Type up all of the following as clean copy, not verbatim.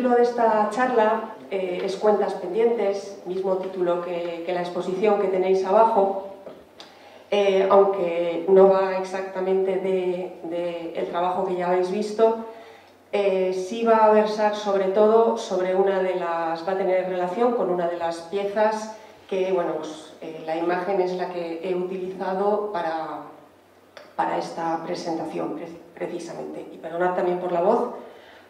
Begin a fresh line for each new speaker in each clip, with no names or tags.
título de esta charla es Cuentas pendientes, mismo título que la exposición que tenéis abajo, aunque no va exactamente del trabajo que ya habéis visto. Sí va a versar sobre todo sobre va a tener relación con una de las piezas que, bueno, pues, la imagen es la que he utilizado para esta presentación, precisamente. Y perdonad también por la voz,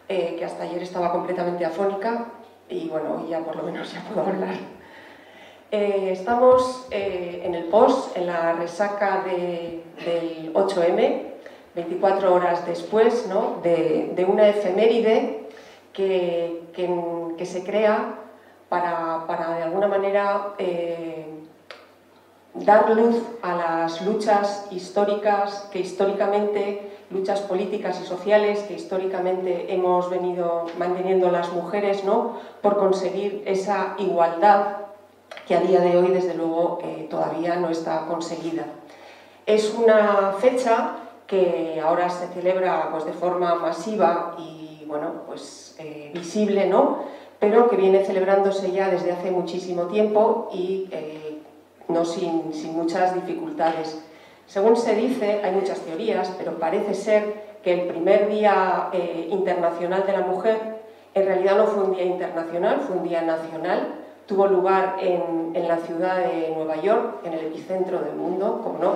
que hasta ayer estaba completamente afónica y, bueno, hoy ya por lo menos ya puedo hablar. Estamos en el post, en la resaca del 8M, 24 horas después, ¿no?, de una efeméride que se crea para de alguna manera dar luz a las luchas históricas luchas políticas y sociales que históricamente hemos venido manteniendo las mujeres, ¿no?, por conseguir esa igualdad que a día de hoy, desde luego, todavía no está conseguida. Es una fecha que ahora se celebra, pues, de forma masiva y, bueno, pues, visible, ¿no?, pero que viene celebrándose ya desde hace muchísimo tiempo y no sin muchas dificultades. Según se dice, hay muchas teorías, pero parece ser que el primer Día Internacional de la Mujer en realidad no fue un día internacional, fue un día nacional. Tuvo lugar en la ciudad de Nueva York, en el epicentro del mundo, como no,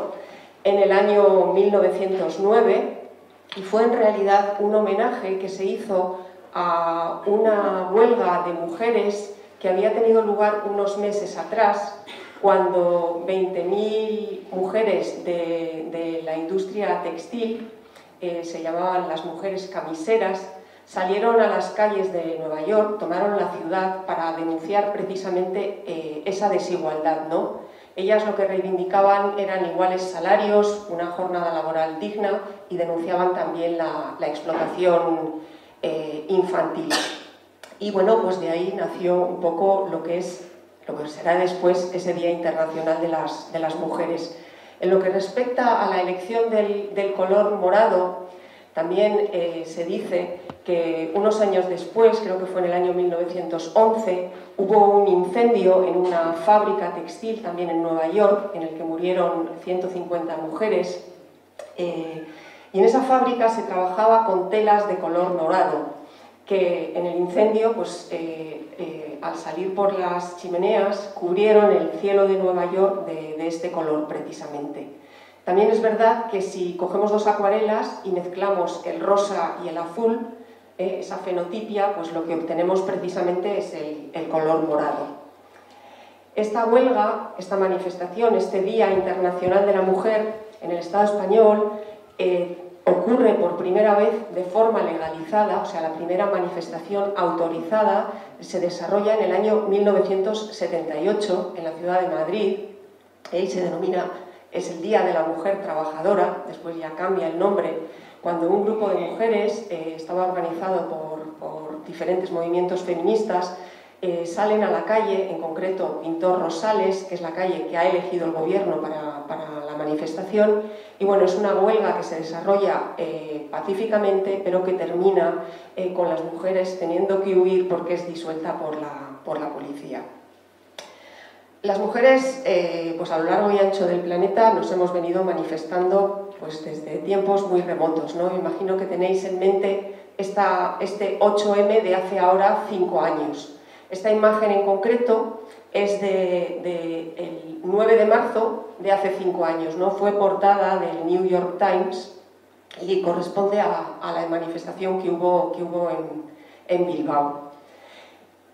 en el año 1909, y fue en realidad un homenaje que se hizo a una huelga de mujeres que había tenido lugar unos meses atrás, cuando 20.000 mujeres de la industria textil, se llamaban las mujeres camiseras, salieron a las calles de Nueva York, tomaron la ciudad para denunciar precisamente esa desigualdad, ¿no? Ellas lo que reivindicaban eran iguales salarios, una jornada laboral digna y denunciaban también la explotación infantil. Y, bueno, pues de ahí nació un poco lo que será después ese Día Internacional de las Mujeres. En lo que respecta a la elección del color morado, también se dice que unos años después, creo que fue en el año 1911, hubo un incendio en una fábrica textil también en Nueva York, en el que murieron 150 mujeres, y en esa fábrica se trabajaba con telas de color morado, que en el incendio, pues, al salir por las chimeneas, cubrieron el cielo de Nueva York de este color precisamente. También es verdad que si cogemos dos acuarelas y mezclamos el rosa y el azul, esa fenotipia, pues lo que obtenemos precisamente es el color morado. Esta huelga, esta manifestación, este Día Internacional de la Mujer en el Estado español, ocurre por primera vez de forma legalizada, o sea, la primera manifestación autorizada se desarrolla en el año 1978 en la ciudad de Madrid, y se denomina, es el Día de la Mujer Trabajadora, después ya cambia el nombre, cuando un grupo de mujeres, estaba organizado por diferentes movimientos feministas, salen a la calle, en concreto Pintor Rosales, que es la calle que ha elegido el gobierno para la manifestación, y, bueno, es una huelga que se desarrolla pacíficamente, pero que termina con las mujeres teniendo que huir porque es disuelta por la policía. Las mujeres, pues, a lo largo y ancho del planeta nos hemos venido manifestando, pues, desde tiempos muy remotos, ¿no? Me imagino que tenéis en mente este 8M de hace ahora 5 años. Esta imagen en concreto es del 9 de marzo de hace 5 años, ¿no? Fue portada del New York Times y corresponde a la manifestación que hubo en Bilbao.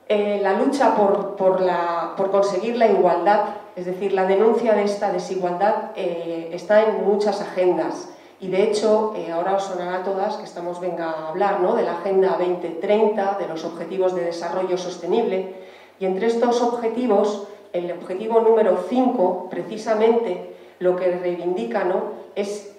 La lucha por conseguir la igualdad, es decir, la denuncia de esta desigualdad, está en muchas agendas. Y, de hecho, ahora os sonará a todas que estamos, a hablar, ¿no?, de la Agenda 2030, de los Objetivos de Desarrollo Sostenible, y entre estos objetivos, el objetivo número 5, precisamente, lo que reivindica, ¿no?, es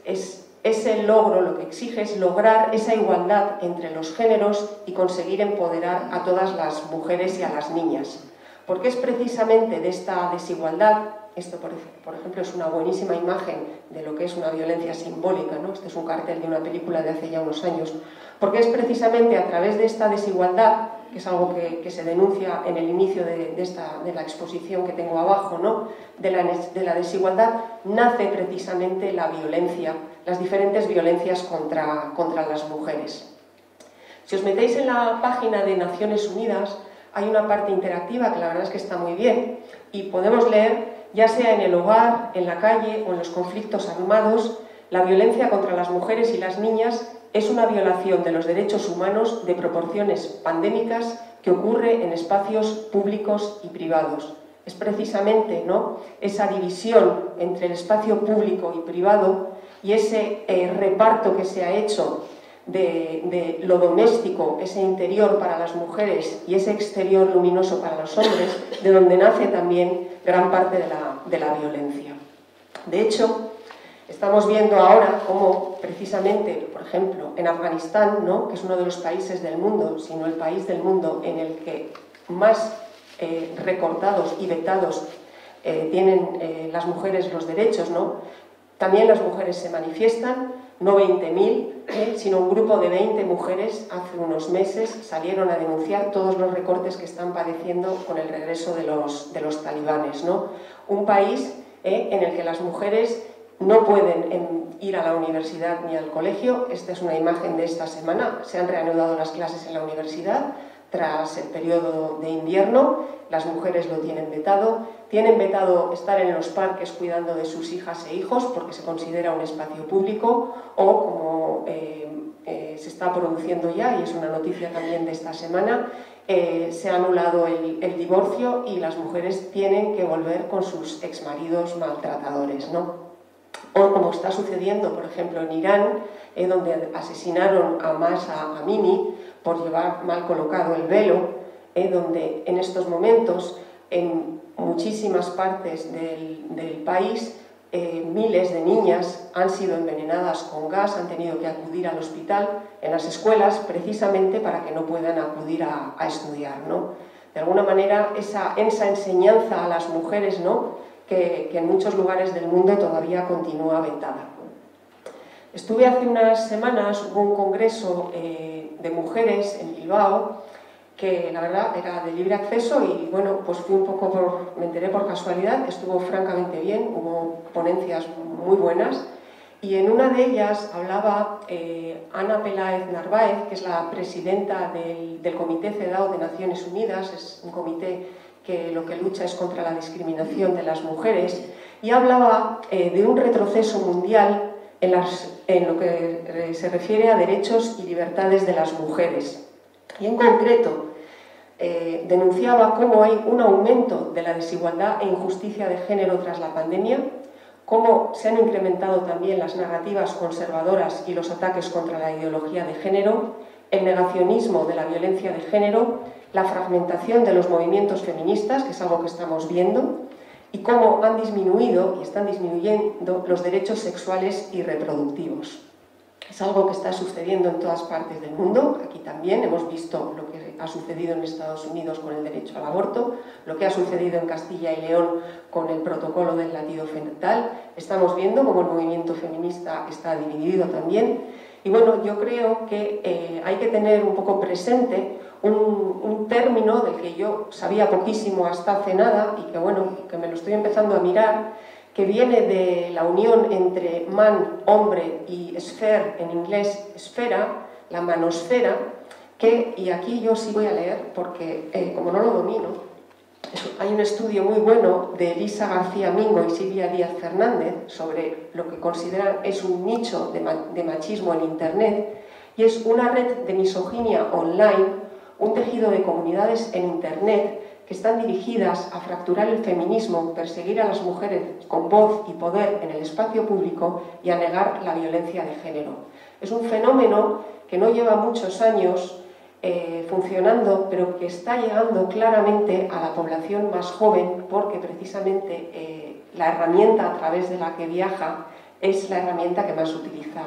el logro, lo que exige es lograr esa igualdad entre los géneros y conseguir empoderar a todas las mujeres y a las niñas. Porque es precisamente de esta desigualdad. Esto, por ejemplo, es una buenísima imagen de lo que es una violencia simbólica, ¿no? Este es un cartel de una película de hace ya unos años. Porque es precisamente a través de esta desigualdad que es algo que se denuncia en el inicio de la exposición que tengo abajo, ¿no? de la desigualdad, nace precisamente la violencia, las diferentes violencias contra las mujeres. Si os metéis en la página de Naciones Unidas, hay una parte interactiva que la verdad es que está muy bien y podemos leer, ya sea en el hogar, en la calle o en los conflictos armados, la violencia contra las mujeres y las niñas es una violación de los derechos humanos de proporciones pandémicas que ocurre en espacios públicos y privados. Es precisamente, ¿no?, esa división entre el espacio público y privado y ese reparto que se ha hecho de lo doméstico, ese interior para las mujeres y ese exterior luminoso para los hombres, de donde nace también gran parte de la violencia. De hecho, estamos viendo ahora cómo precisamente, por ejemplo, en Afganistán, ¿no?, que es uno de los países del mundo, sino el país del mundo en el que más recortados y vetados tienen las mujeres los derechos, ¿no? También las mujeres se manifiestan, no 20.000, sino un grupo de 20 mujeres hace unos meses salieron a denunciar todos los recortes que están padeciendo con el regreso de los talibanes, ¿no? Un país en el que las mujeres no pueden ir a la universidad ni al colegio. Esta es una imagen de esta semana. Se han reanudado las clases en la universidad tras el periodo de invierno. Las mujeres lo tienen vetado estar en los parques cuidando de sus hijas e hijos porque se considera un espacio público, o como se está produciendo ya, y es una noticia también de esta semana, se ha anulado el divorcio y las mujeres tienen que volver con sus exmaridos maltratadores, ¿no? O como está sucediendo, por ejemplo, en Irán, donde asesinaron a Mahsa Amini por llevar mal colocado el velo, donde en estos momentos, en muchísimas partes del país, miles de niñas han sido envenenadas con gas, han tenido que acudir al hospital, en las escuelas, precisamente para que no puedan acudir a estudiar, ¿no? De alguna manera, esa enseñanza a las mujeres, ¿no?, que en muchos lugares del mundo todavía continúa vetada. Estuve hace unas semanas, hubo un congreso de mujeres en Bilbao, que la verdad era de libre acceso y bueno, pues fui un poco me enteré por casualidad, estuvo francamente bien, hubo ponencias muy buenas y en una de ellas hablaba Ana Peláez Narváez, que es la presidenta del Comité CEDAW de Naciones Unidas, es un comité que lo que lucha es contra la discriminación de las mujeres, y hablaba de un retroceso mundial en lo que se refiere a derechos y libertades de las mujeres. Y en concreto, denunciaba cómo hay un aumento de la desigualdad e injusticia de género tras la pandemia, cómo se han incrementado también las narrativas conservadoras y los ataques contra la ideología de género, el negacionismo de la violencia de género, la fragmentación de los movimientos feministas, que es algo que estamos viendo, y cómo han disminuido y están disminuyendo los derechos sexuales y reproductivos. Es algo que está sucediendo en todas partes del mundo. Aquí también hemos visto lo que ha sucedido en Estados Unidos con el derecho al aborto, lo que ha sucedido en Castilla y León con el protocolo del latido fetal. Estamos viendo cómo el movimiento feminista está dividido también. Y bueno, yo creo que hay que tener un poco presente un término del que yo sabía poquísimo hasta hace nada y que bueno, que me lo estoy empezando a mirar, que viene de la unión entre man, hombre, y sphere, en inglés esfera, la manosfera, y aquí yo sí voy a leer porque como no lo domino, hay un estudio muy bueno de Elisa García Mingo y Silvia Díaz Fernández sobre lo que consideran es un nicho de machismo en Internet, y es una red de misoginia online, un tejido de comunidades en Internet que están dirigidas a fracturar el feminismo, perseguir a las mujeres con voz y poder en el espacio público y a negar la violencia de género. Es un fenómeno que no lleva muchos años funcionando, pero que está llegando claramente a la población más joven porque precisamente la herramienta a través de la que viaja es la herramienta que más utilizan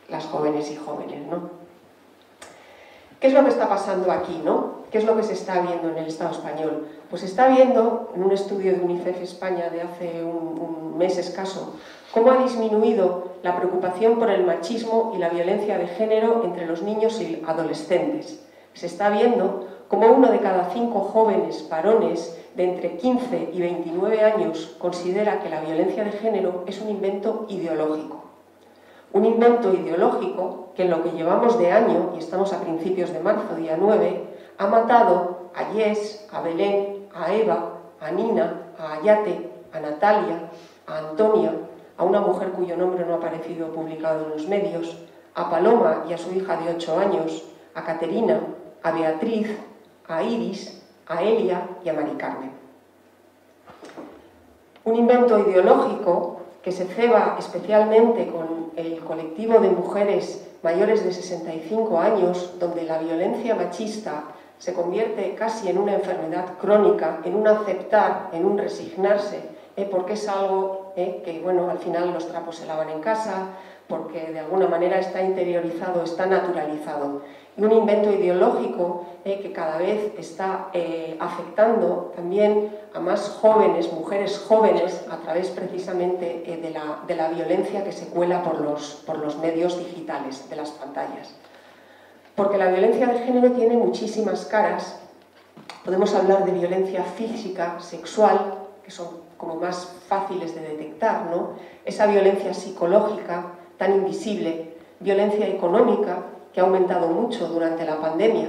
las jóvenes y jóvenes, ¿no? ¿Qué es lo que está pasando aquí, no? ¿Qué es lo que se está viendo en el Estado español? Pues se está viendo, en un estudio de UNICEF España de hace un mes escaso, cómo ha disminuido la preocupación por el machismo y la violencia de género entre los niños y adolescentes. Se está viendo cómo 1 de cada 5 jóvenes varones de entre 15 y 29 años considera que la violencia de género es un invento ideológico. Un invento ideológico que en lo que llevamos de año, y estamos a principios de marzo, día 9, ha matado a Yes, a Belén, a Eva, a Nina, a Ayate, a Natalia, a Antonia, a una mujer cuyo nombre no ha aparecido publicado en los medios, a Paloma y a su hija de 8 años, a Caterina, a Beatriz, a Iris, a Elia y a Mari Carmen. Un invento ideológico que se ceba especialmente con el colectivo de mujeres mayores de 65 años, donde la violencia machista se convierte casi en una enfermedad crónica, en un aceptar, en un resignarse, porque es algo que, bueno, al final los trapos se lavan en casa, porque de alguna manera está interiorizado, está naturalizado. Y un invento ideológico que cada vez está afectando también a más jóvenes, mujeres jóvenes, a través precisamente de la violencia que se cuela por los medios digitales, de las pantallas. Porque la violencia de género tiene muchísimas caras. Podemos hablar de violencia física, sexual, que son como más fáciles de detectar, ¿no? Esa violencia psicológica tan invisible, violencia económica, que ha aumentado mucho durante la pandemia,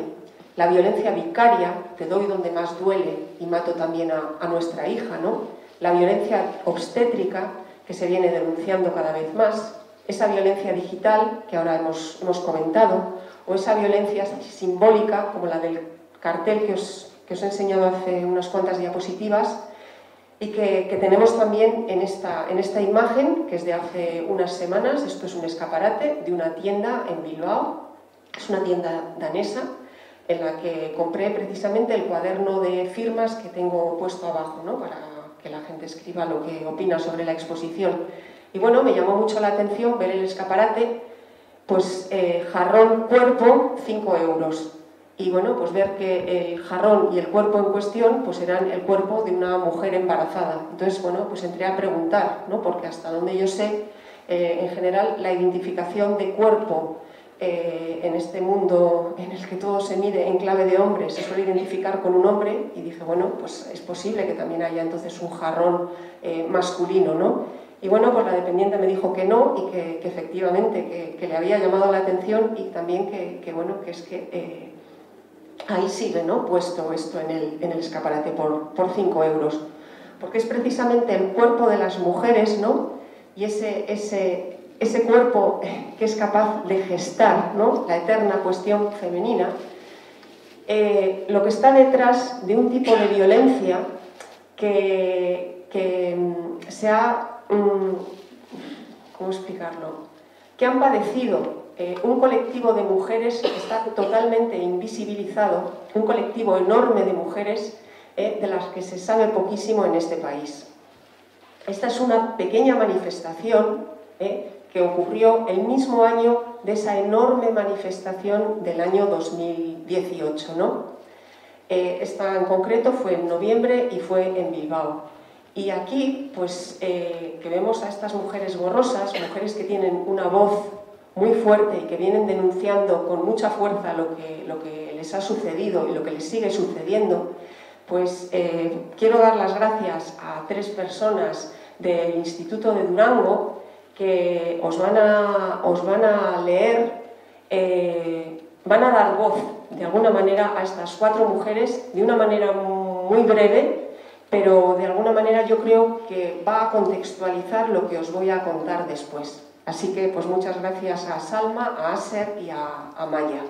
la violencia vicaria, te doy donde más duele y mato también a nuestra hija, ¿no? La violencia obstétrica, que se viene denunciando cada vez más, esa violencia digital, que ahora hemos comentado, o esa violencia simbólica, como la del cartel que os he enseñado hace unas cuantas diapositivas, y que tenemos también en esta imagen, que es de hace unas semanas. Esto es un escaparate de una tienda en Bilbao, es una tienda danesa, en la que compré precisamente el cuaderno de firmas que tengo puesto abajo, ¿no? Para que la gente escriba lo que opina sobre la exposición. Y bueno, me llamó mucho la atención ver el escaparate, pues jarrón cuerpo, 5 euros. Y bueno, pues ver que el jarrón y el cuerpo en cuestión pues eran el cuerpo de una mujer embarazada. Entonces, bueno, pues entré a preguntar, ¿no? Porque hasta donde yo sé, en general, la identificación de cuerpo en este mundo en el que todo se mide en clave de hombre se suele identificar con un hombre, y dije, bueno, pues es posible que también haya entonces un jarrón masculino, ¿no? Y bueno, pues la dependiente me dijo que no, y que efectivamente que le había llamado la atención, y también que bueno, que es que ahí sigue, ¿no?, puesto esto en el escaparate por 5 euros. Porque es precisamente el cuerpo de las mujeres, ¿no?, y ese cuerpo que es capaz de gestar, ¿no?, la eterna cuestión femenina, lo que está detrás de un tipo de violencia que se ha... ¿cómo explicarlo?, que han padecido un colectivo de mujeres que está totalmente invisibilizado, un colectivo enorme de mujeres de las que se sabe poquísimo en este país. Esta es una pequeña manifestación que ocurrió el mismo año de esa enorme manifestación del año 2018, ¿no? Esta en concreto fue en noviembre y fue en Bilbao. Y aquí, pues, que vemos a estas mujeres borrosas, mujeres que tienen una voz muy fuerte y que vienen denunciando con mucha fuerza lo que les ha sucedido y lo que les sigue sucediendo, pues quiero dar las gracias a 3 personas del Instituto de Durango que os van a leer, van a dar voz de alguna manera a estas 4 mujeres de una manera muy breve, pero de alguna manera yo creo que va a contextualizar lo que os voy a contar después. Así que pues muchas gracias a Salma, a Aser y a Maya.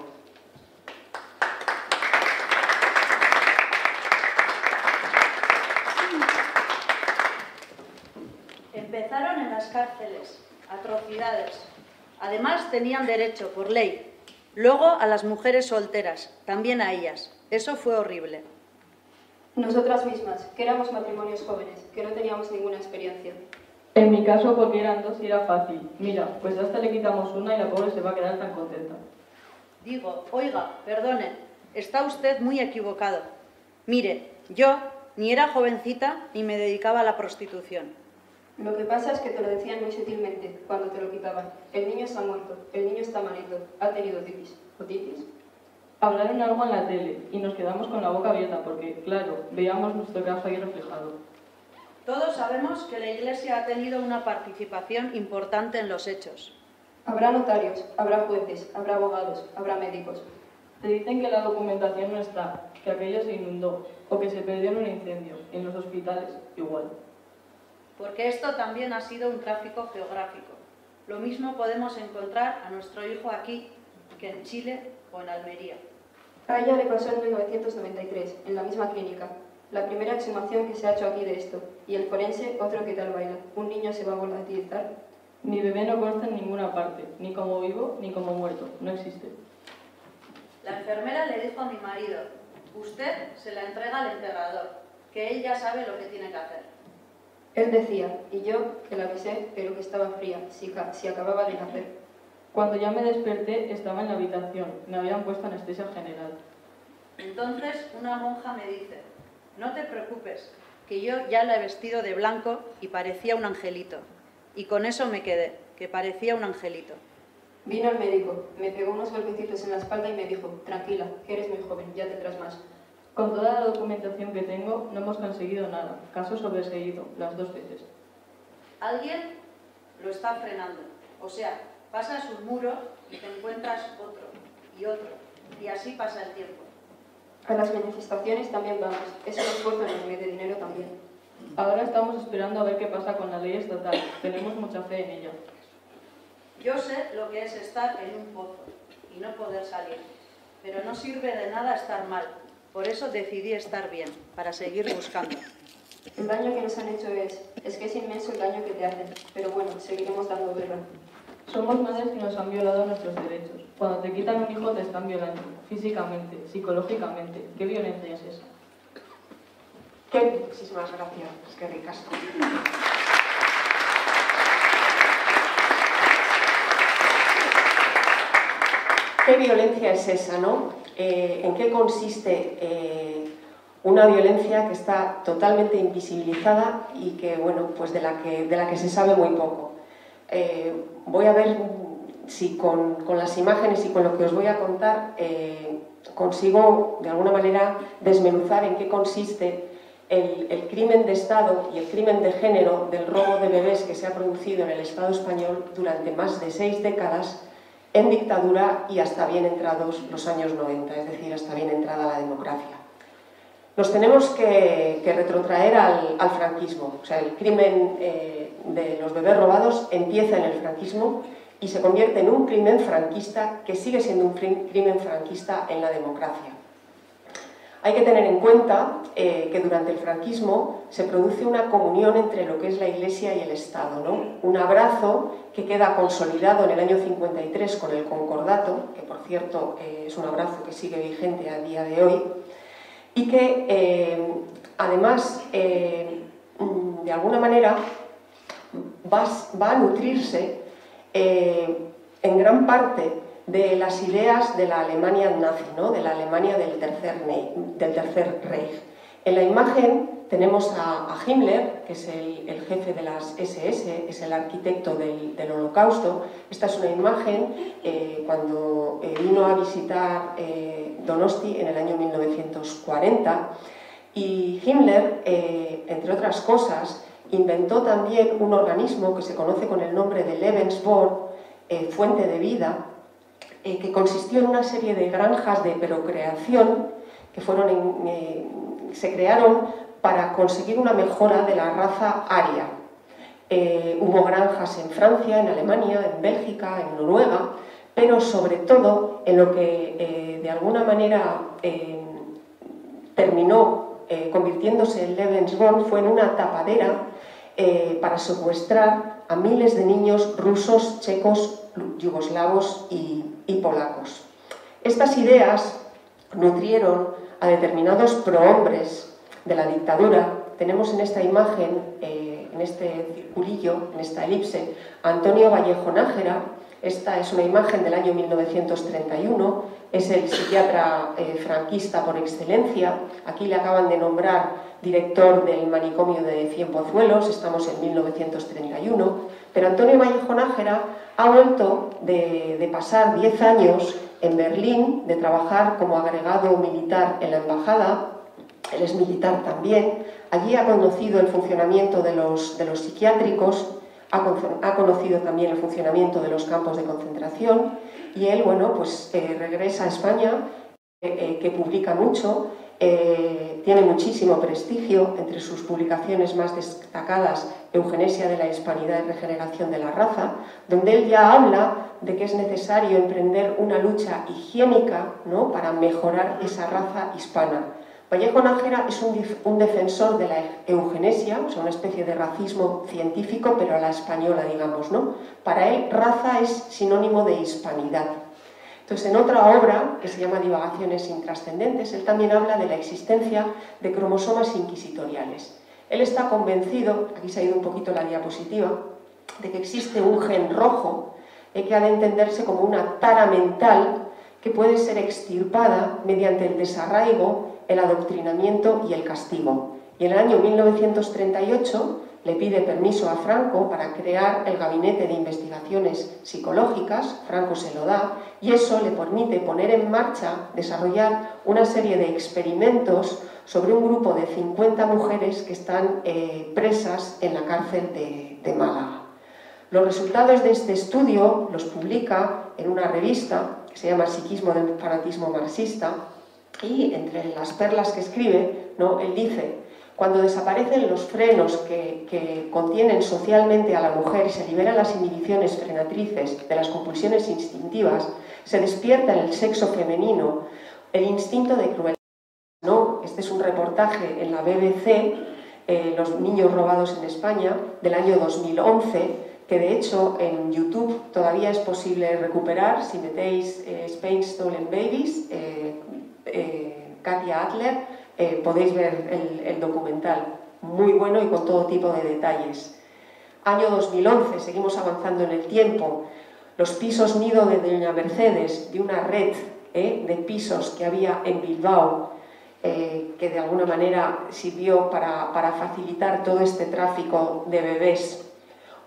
Empezaron en las cárceles, atrocidades. Además tenían derecho, por ley. Luego a las mujeres solteras, también a ellas. Eso fue horrible.
Nosotras mismas, que éramos matrimonios jóvenes, que no teníamos ninguna experiencia.
En mi caso, porque eran 2 y era fácil. Mira, pues hasta le quitamos una y la pobre se va a quedar tan contenta.
Digo, oiga, perdone, está usted muy equivocado. Mire, yo ni era jovencita ni me dedicaba a la prostitución.
Lo que pasa es que te lo decían muy sutilmente cuando te lo quitaban. El niño está muerto, el niño está malito, ha tenido titis. ¿Otitis?
Hablaron algo en la tele y nos quedamos con la boca abierta porque, claro, veíamos nuestro caso ahí reflejado.
Todos sabemos que la Iglesia ha tenido una participación importante en los hechos.
Habrá notarios, habrá jueces, habrá abogados, habrá médicos.
Te dicen que la documentación no está, que aquello se inundó o que se perdió en un incendio, y en los hospitales igual.
Porque esto también ha sido un tráfico geográfico. Lo mismo podemos encontrar a nuestro hijo aquí que en Chile o en Almería.
A ella le pasó en 1993, en la misma clínica. La primera exhumación que se ha hecho aquí de esto. Y el forense, otro que tal baila. ¿Un niño se va a volatilizar?
Mi bebé no consta en ninguna parte, ni como vivo ni como muerto, no existe.
La enfermera le dijo a mi marido, usted se la entrega al enterrador, que él ya sabe lo que tiene que hacer.
Él decía, y yo, que la besé, pero que estaba fría, si acababa de nacer.
Cuando ya me desperté, estaba en la habitación, me habían puesto anestesia general.
Entonces una monja me dice, no te preocupes, que yo ya la he vestido de blanco y parecía un angelito. Y con eso me quedé, que parecía un angelito.
Vino el médico, me pegó unos golpecitos en la espalda y me dijo, tranquila, que eres muy joven, ya tendrás más.
Con toda la documentación que tengo, no hemos conseguido nada. Caso sobreseído, las 2 veces.
Alguien lo está frenando. O sea, pasas un muro y te encuentras otro, y así pasa el tiempo.
A las manifestaciones también vamos, es un esfuerzo enorme, de dinero también.
Ahora estamos esperando a ver qué pasa con la ley estatal. Tenemos mucha fe en ella.
Yo sé lo que es estar en un pozo y no poder salir, pero no sirve de nada estar mal. Por eso decidí estar bien, para seguir buscando.
El daño que nos han hecho es que es inmenso el daño que te hacen, pero bueno, seguiremos dando guerra.
Somos madres que nos han violado nuestros derechos. Cuando te quitan un hijo te están violando, físicamente, psicológicamente. ¿Qué violencia es esa?
Muchísimas gracias, qué ricas. ¿Qué violencia es esa, no? ¿En qué consiste una violencia que está totalmente invisibilizada y que, bueno, pues de la que se sabe muy poco? Voy a ver si con las imágenes y con lo que os voy a contar consigo, de alguna manera, desmenuzar en qué consiste el crimen de Estado y el crimen de género del robo de bebés que se ha producido en el Estado español durante más de 6 décadas en dictadura y hasta bien entrados los años 90, es decir, hasta bien entrada la democracia. Nos tenemos que retrotraer al franquismo, o sea, el crimen de los bebés robados empieza en el franquismo y se convierte en un crimen franquista que sigue siendo un crimen franquista en la democracia. Hay que tener en cuenta que durante el franquismo se produce una comunión entre lo que es la Iglesia y el Estado, ¿no? Un abrazo que queda consolidado en el año 53 con el Concordato, que por cierto es un abrazo que sigue vigente a día de hoy, y que además de alguna manera va a nutrirse en gran parte de las ideas de la Alemania nazi, ¿no? De la Alemania del Tercer Reich. En la imagen tenemos a Himmler, que es el jefe de las SS, es el arquitecto del Holocausto. Esta es una imagen cuando vino a visitar Donosti en el año 1940 y Himmler, entre otras cosas, inventó también un organismo que se conoce con el nombre de Lebensborn, fuente de vida, que consistió en una serie de granjas de procreación que se crearon para conseguir una mejora de la raza aria. Hubo granjas en Francia, en Alemania, en Bélgica, en Noruega, pero sobre todo en lo que de alguna manera terminó convirtiéndose en Lebensborn fue en una tapadera para secuestrar a miles de niños rusos, checos, yugoslavos y polacos. Estas ideas nutrieron a determinados prohombres de la dictadura. Tenemos en esta imagen, en este circulillo, en esta elipse, a Antonio Vallejo Nájera. Esta es una imagen del año 1931, es el psiquiatra franquista por excelencia. Aquí le acaban de nombrar director del manicomio de Cienpozuelos, estamos en 1931, pero Antonio Vallejo Nájera ha vuelto de pasar 10 años en Berlín, de trabajar como agregado militar en la embajada. Él es militar también. Allí ha conocido el funcionamiento de los psiquiátricos, ha conocido también el funcionamiento de los campos de concentración, y él, bueno, pues regresa a España, que publica mucho, tiene muchísimo prestigio. Entre sus publicaciones más destacadas, Eugenesia de la Hispanidad y Regeneración de la Raza, donde él ya habla de que es necesario emprender una lucha higiénica, ¿no?, para mejorar esa raza hispana. Vallejo Nájera es un defensor de la eugenesia, o sea, una especie de racismo científico, pero a la española, digamos, ¿no? Para él, raza es sinónimo de hispanidad. Entonces, en otra obra, que se llama Divagaciones intrascendentes, él también habla de la existencia de cromosomas inquisitoriales. Él está convencido, aquí se ha ido un poquito la diapositiva, de que existe un gen rojo que ha de entenderse como una tara mental que puede ser extirpada mediante el desarraigo, el adoctrinamiento y el castigo. Y en el año 1938 le pide permiso a Franco para crear el Gabinete de Investigaciones Psicológicas. Franco se lo da, y eso le permite poner en marcha, desarrollar una serie de experimentos sobre un grupo de 50 mujeres que están presas en la cárcel de Málaga. Los resultados de este estudio los publica en una revista que se llama Psiquismo del fanatismo marxista, y entre las perlas que escribe, ¿no?, él dice: cuando desaparecen los frenos que contienen socialmente a la mujer y se liberan las inhibiciones frenatrices de las compulsiones instintivas, se despierta en el sexo femenino el instinto de crueldad, ¿no? Este es un reportaje en la BBC, Los niños robados en España, del año 2011, que de hecho en YouTube todavía es posible recuperar. Si metéis Spain Stolen Babies, Katia Adler, podéis ver el documental, muy bueno y con todo tipo de detalles. Año 2011, seguimos avanzando en el tiempo. Los pisos nido de Doña Mercedes, de una red de pisos que había en Bilbao, que de alguna manera sirvió para facilitar todo este tráfico de bebés.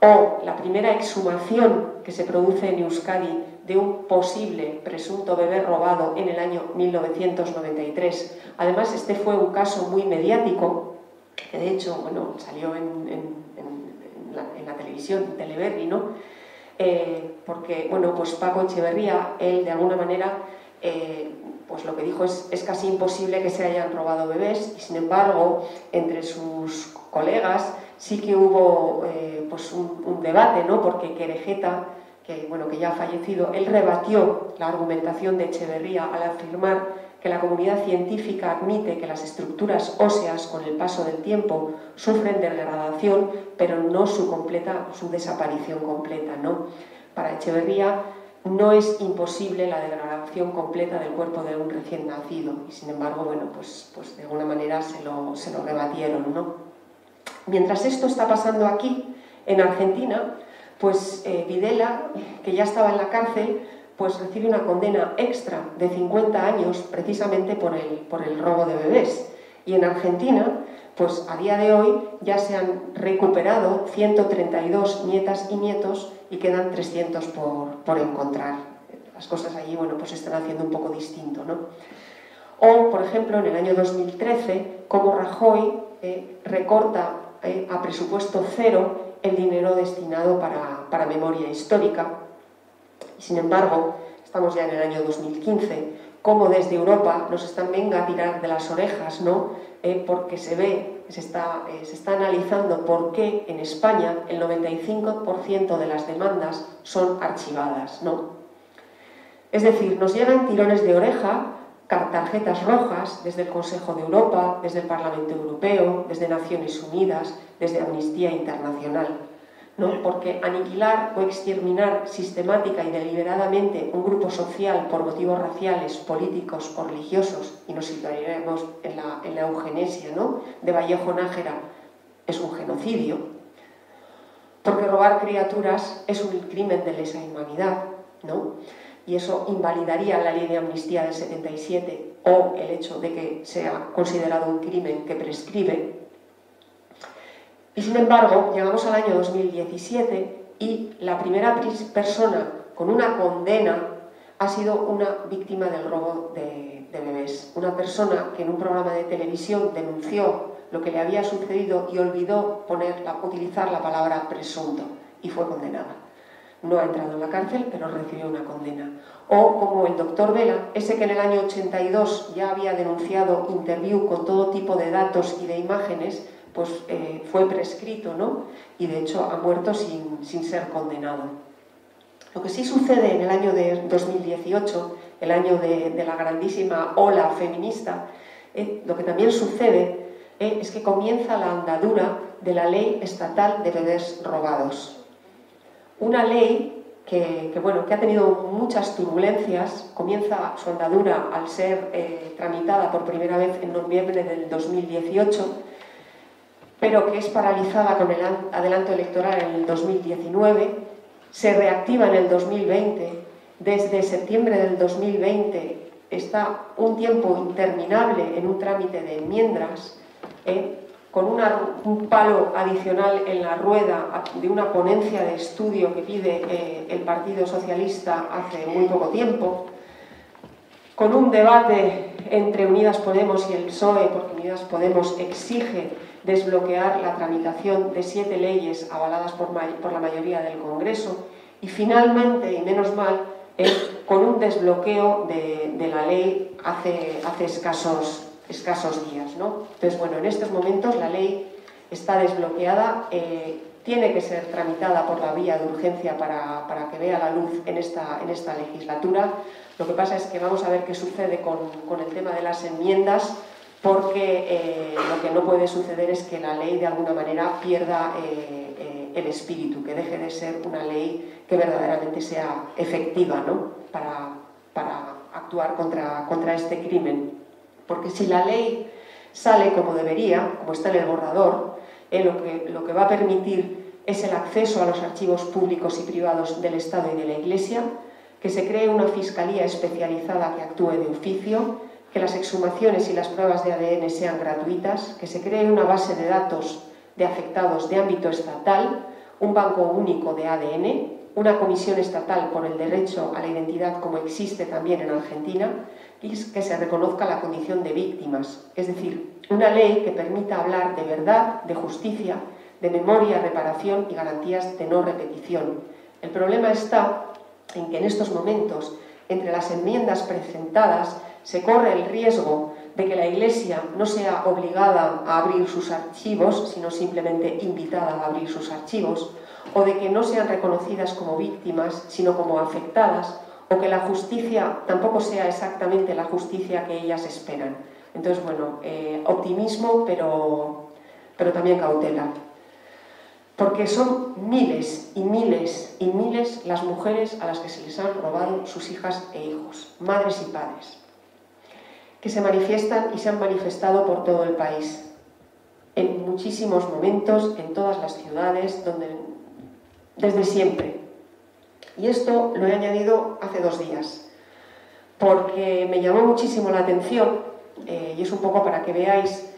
O la primera exhumación que se produce en Euskadi de un posible presunto bebé robado en el año 1993. Además, este fue un caso muy mediático, que de hecho, bueno, salió en la televisión, en Teleberri, ¿no? Porque, bueno, pues Paco Echeverría, él de alguna manera, pues lo que dijo es casi imposible que se hayan robado bebés, y sin embargo, entre sus colegas sí que hubo pues un debate, ¿no? Porque Querejeta, que ya ha fallecido, él rebatió la argumentación de Echeverría al afirmar que la comunidad científica admite que las estructuras óseas con el paso del tiempo sufren degradación, pero no su desaparición completa, ¿no? Para Echeverría no es imposible la degradación completa del cuerpo de un recién nacido, y sin embargo, bueno, pues de alguna manera se lo rebatieron, ¿no? Mientras esto está pasando aquí, en Argentina, pues Videla, que ya estaba en la cárcel, pues recibe una condena extra de 50 años precisamente por el robo de bebés. Y en Argentina, pues a día de hoy ya se han recuperado 132 nietas y nietos y quedan 300 por encontrar. Las cosas allí, bueno, pues se están haciendo un poco distinto, ¿no? O, por ejemplo, en el año 2013, como Rajoy recorta a presupuesto cero el dinero destinado para memoria histórica. Y sin embargo, estamos ya en el año 2015, como desde Europa nos están venga a tirar de las orejas, ¿no? Porque se está analizando por qué en España el 95% de las demandas son archivadas, ¿no? Es decir, nos llegan tirones de oreja, tarjetas rojas desde el Consejo de Europa, desde el Parlamento Europeo, desde Naciones Unidas, desde Amnistía Internacional, ¿no? Porque aniquilar o exterminar sistemática y deliberadamente un grupo social por motivos raciales, políticos o religiosos, y nos situaremos en la eugenesia, ¿no?, de Vallejo Nájera, es un genocidio. Porque robar criaturas es un crimen de lesa humanidad, ¿no? Y eso invalidaría la ley de amnistía del 77 o el hecho de que sea considerado un crimen que prescribe. Y sin embargo, llegamos al año 2017 y la primera persona con una condena ha sido una víctima del robo de bebés. Una persona que en un programa de televisión denunció lo que le había sucedido y olvidó utilizar la palabra presunto y fue condenada. No ha entrado en la cárcel, pero recibió una condena. O como el doctor Vela, ese que en el año 82 ya había denunciado Interview con todo tipo de datos y de imágenes, pues fue prescrito, ¿no? Y de hecho ha muerto sin ser condenado. Lo que sí sucede en el año de 2018, el año de la grandísima ola feminista, lo que también sucede es que comienza la andadura de la ley estatal de bebés robados. Una ley que ha tenido muchas turbulencias, comienza su andadura al ser tramitada por primera vez en noviembre del 2018, pero que es paralizada con el adelanto electoral en el 2019, se reactiva en el 2020, desde septiembre del 2020 está un tiempo interminable en un trámite de enmiendas, con un palo adicional en la rueda de una ponencia de estudio que pide el Partido Socialista hace muy poco tiempo, con un debate entre Unidas Podemos y el PSOE, porque Unidas Podemos exige desbloquear la tramitación de 7 leyes avaladas por la mayoría del Congreso, y finalmente, y menos mal, con un desbloqueo de la ley hace escasos días, ¿no? Entonces, bueno, en estos momentos la ley está desbloqueada, tiene que ser tramitada por la vía de urgencia para que vea la luz en esta legislatura. Lo que pasa es que vamos a ver qué sucede con el tema de las enmiendas, porque lo que no puede suceder es que la ley de alguna manera pierda el espíritu, que deje de ser una ley que verdaderamente sea efectiva, ¿no? para actuar contra este crimen. Porque si la ley sale como debería, como está en el borrador, lo que va a permitir es el acceso a los archivos públicos y privados del Estado y de la Iglesia, que se cree una fiscalía especializada que actúe de oficio, que las exhumaciones y las pruebas de ADN sean gratuitas, que se cree una base de datos de afectados de ámbito estatal, un banco único de ADN, una comisión estatal por el derecho a la identidad como existe también en Argentina, y que se reconozca la condición de víctimas, es decir, una ley que permita hablar de verdad, de justicia, de memoria, reparación y garantías de no repetición. El problema está en que en estos momentos, entre las enmiendas presentadas, se corre el riesgo de que la Iglesia no sea obligada a abrir sus archivos, sino simplemente invitada a abrir sus archivos, o de que no sean reconocidas como víctimas, sino como afectadas, o que la justicia tampoco sea exactamente la justicia que ellas esperan. Entonces, bueno, optimismo, pero también cautela. Porque son miles y miles y miles las mujeres a las que se les han robado sus hijas e hijos, madres y padres, que se manifiestan y se han manifestado por todo el país, en muchísimos momentos, en todas las ciudades, desde siempre. Y esto lo he añadido hace 2 días, porque me llamó muchísimo la atención, y es un poco para que veáis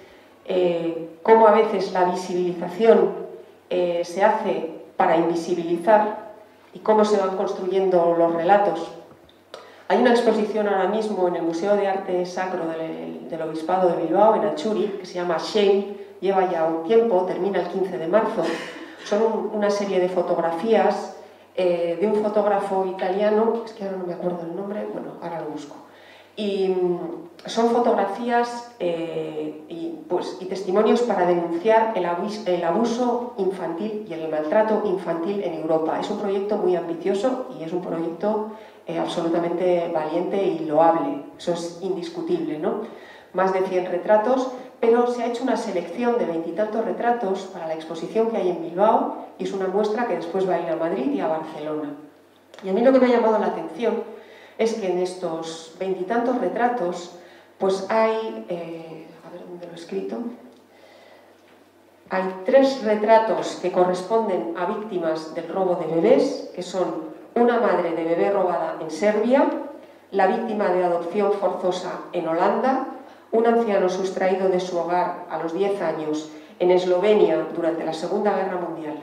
cómo a veces la visibilización se hace para invisibilizar y cómo se van construyendo los relatos. Hay una exposición ahora mismo en el Museo de Arte Sacro del Obispado de Bilbao, en Atxuri, que se llama Shame, lleva ya un tiempo, termina el 15 de marzo. Son una serie de fotografías de un fotógrafo italiano, es que ahora no me acuerdo el nombre, bueno, ahora lo busco. Y son fotografías y testimonios para denunciar el abuso infantil y el maltrato infantil en Europa. Es un proyecto muy ambicioso y es un proyecto absolutamente valiente y loable, eso es indiscutible, ¿no? Más de 100 retratos, pero se ha hecho una selección de 20 y tantos retratos para la exposición que hay en Bilbao y es una muestra que después va a ir a Madrid y a Barcelona. Y a mí lo que me ha llamado la atención es que en estos 20 y tantos retratos pues hay, a ver dónde lo he escrito, hay 3 retratos que corresponden a víctimas del robo de bebés, que son una madre de bebé robada en Serbia, la víctima de adopción forzosa en Holanda, un anciano sustraído de su hogar a los 10 años en Eslovenia durante la Segunda Guerra Mundial.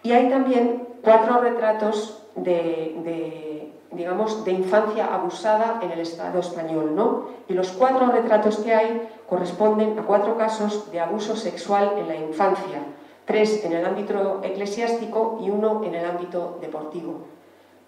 Y hay también 4 retratos de digamos, de infancia abusada en el Estado español, ¿no? Y los 4 retratos que hay corresponden a 4 casos de abuso sexual en la infancia, 3 en el ámbito eclesiástico y 1 en el ámbito deportivo.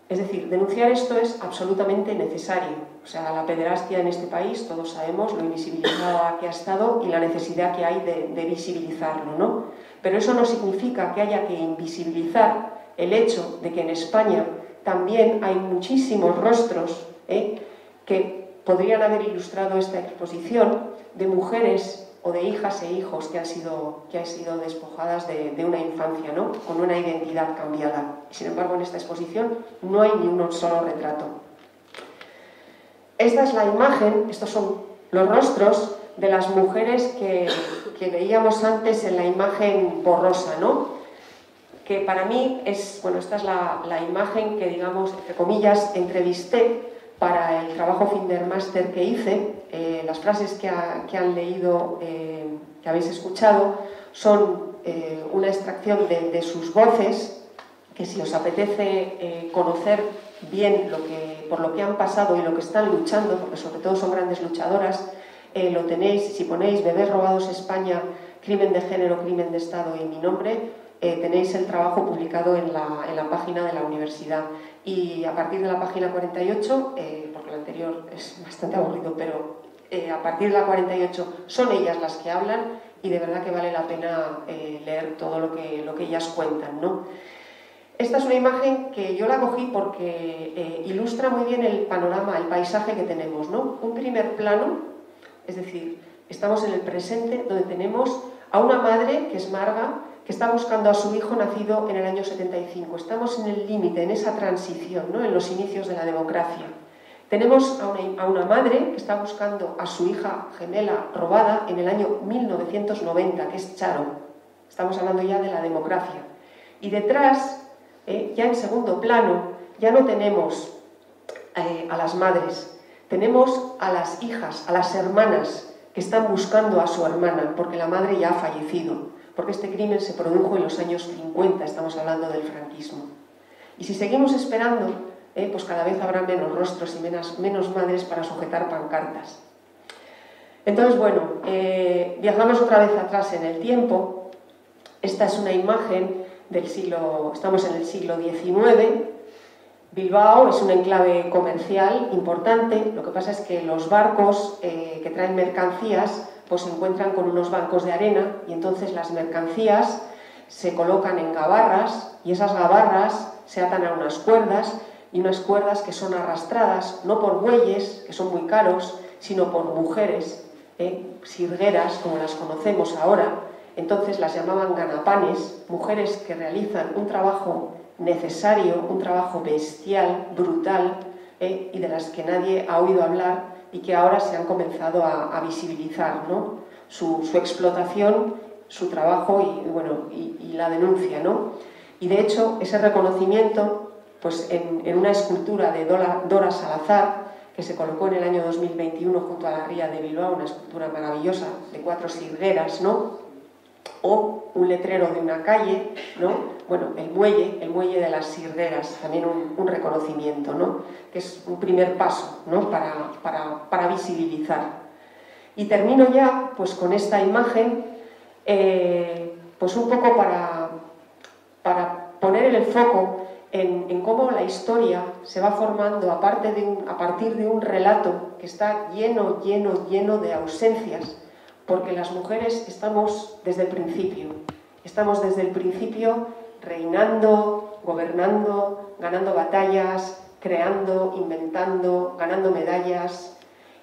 Es decir, denunciar esto es absolutamente necesario. O sea, la pederastia en este país, todos sabemos lo invisibilizada que ha estado y la necesidad que hay de visibilizarlo, ¿no? Pero eso no significa que haya que invisibilizar el hecho de que en España también hay muchísimos rostros que podrían haber ilustrado esta exposición de mujeres o de hijas e hijos que han sido despojadas de una infancia, ¿no? Con una identidad cambiada. Sin embargo, en esta exposición no hay ni un solo retrato. Esta es la imagen, estos son los rostros de las mujeres que veíamos antes en la imagen borrosa, ¿no? Que para mí es, bueno, esta es la imagen que, digamos, entre comillas, entrevisté para el trabajo Findermaster que hice. Las frases que han leído, que habéis escuchado, son una extracción de sus voces, que si os apetece conocer bien por lo que han pasado y lo que están luchando, porque sobre todo son grandes luchadoras, lo tenéis, si ponéis Bebés robados España, crimen de género, crimen de Estado y mi nombre, tenéis el trabajo publicado en la página de la universidad. Y a partir de la página 48, porque la anterior es bastante aburrido, pero a partir de la 48 son ellas las que hablan y de verdad que vale la pena leer todo lo que ellas cuentan, ¿no? Esta es una imagen que yo la cogí porque ilustra muy bien el panorama, el paisaje que tenemos, ¿no? Un primer plano, es decir, estamos en el presente donde tenemos a una madre que es Marga, que está buscando a su hijo nacido en el año 75. Estamos en el límite, en esa transición, ¿no? En los inicios de la democracia. Tenemos a una madre que está buscando a su hija gemela robada en el año 1990, que es Charo. Estamos hablando ya de la democracia. Y detrás, ya en segundo plano, ya no tenemos a las madres, tenemos a las hijas, a las hermanas que están buscando a su hermana, porque la madre ya ha fallecido. Porque este crimen se produjo en los años 50, estamos hablando del franquismo. Y si seguimos esperando, pues cada vez habrá menos rostros y menos madres para sujetar pancartas. Entonces, bueno, viajamos otra vez atrás en el tiempo. Esta es una imagen del siglo, estamos en el siglo XIX. Bilbao es un enclave comercial importante. Lo que pasa es que los barcos que traen mercancías pues se encuentran con unos bancos de arena y entonces las mercancías se colocan en gabarras y esas gabarras se atan a unas cuerdas y unas cuerdas que son arrastradas no por bueyes, que son muy caros, sino por mujeres, sirgueras, como las conocemos ahora. Entonces las llamaban ganapanes, mujeres que realizan un trabajo necesario, un trabajo bestial, brutal, y de las que nadie ha oído hablar y que ahora se han comenzado a visibilizar, ¿no? Su explotación, su trabajo y la denuncia, ¿no? Y de hecho ese reconocimiento, pues en una escultura de Dora Salazar, que se colocó en el año 2021 junto a la ría de Bilbao, una escultura maravillosa de 4 sirgueras, ¿no? O un letrero de una calle, ¿no? Bueno, el muelle de las sirgueras, también un reconocimiento, ¿no? Que es un primer paso, ¿no? para visibilizar. Y termino ya pues con esta imagen, pues un poco para poner el foco en cómo la historia se va formando a partir de un relato que está lleno de ausencias, porque las mujeres estamos desde el principio reinando, gobernando, ganando batallas, creando, inventando, ganando medallas.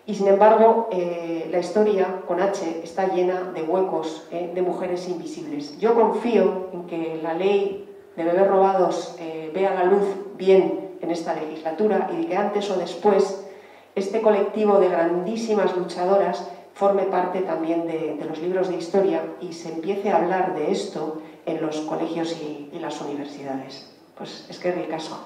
Y sin embargo, la historia, con H, está llena de huecos, de mujeres invisibles. Yo confío en que la ley de bebés robados vea la luz bien en esta legislatura y que antes o después este colectivo de grandísimas luchadoras forme parte también de los libros de historia y se empiece a hablar de esto en los colegios y las universidades. Pues es que es el caso.